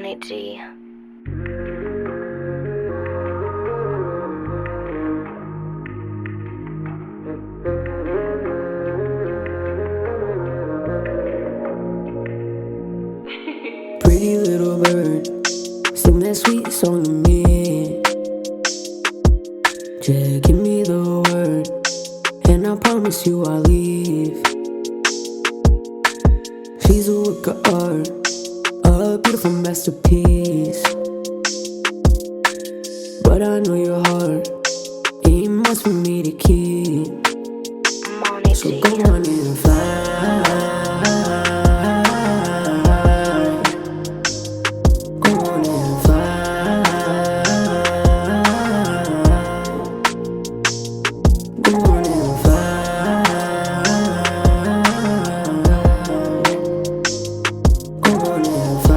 it, G. Pretty little bird, sing that sweet song to me. Just give me the word, and I promise you I'll leave. She's a work of art, a beautiful masterpiece. But I know your heart ain't much for me to keep. So go on and fly. Go on and fly. Go on and fly. Go on and fly.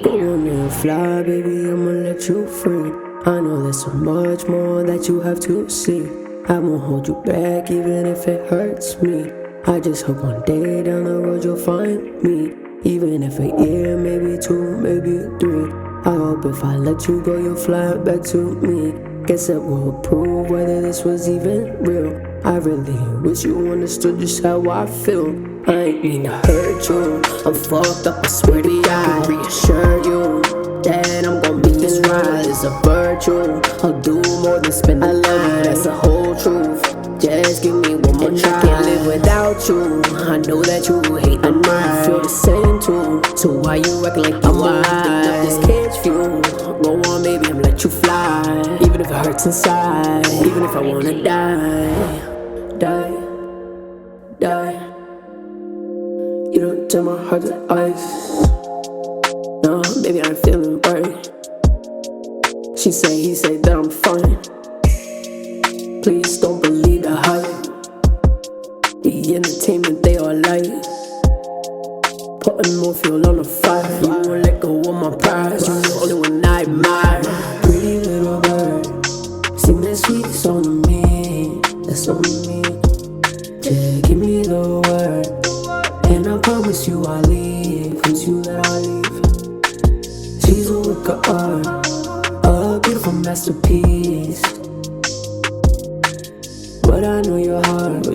Go on and fly, baby, I'ma let you free. I know there's so much more that you have to see. I won't hold you back even if it hurts me. I just hope one day down the road you'll find me. Even if a year, maybe two, maybe three. I hope if I let you go you'll fly back to me. Guess that will prove whether this was even real. I really wish you understood just how I feel. I ain't mean to hurt you, I'm fucked up, I swear to God. Reassure you that I'm gon' be this ride. It's a virtue, I'll do more than spend the night. That's the whole truth, just give me one more try. I can't live without you, I know that you hate me. I know you feel the same too, so why you acting like you are? Up this cage fuel, go on baby, I'm let you fly. Even if it hurts inside, even if I wanna die. Die, die. You don't turn my heart to ice. No, baby, I'm feeling right. She say, he say that I'm fine. Please don't believe the hype. The entertainment they all like. Putting more fuel on the fire. You won't let go of my prize. You're the only one I admire. Pretty little bird, sing that sweet song to me. That's on me. Just give me the word, and I promise you I'll leave. Promise you that I'll leave. She's a work of art, a beautiful masterpiece. But I know your heart,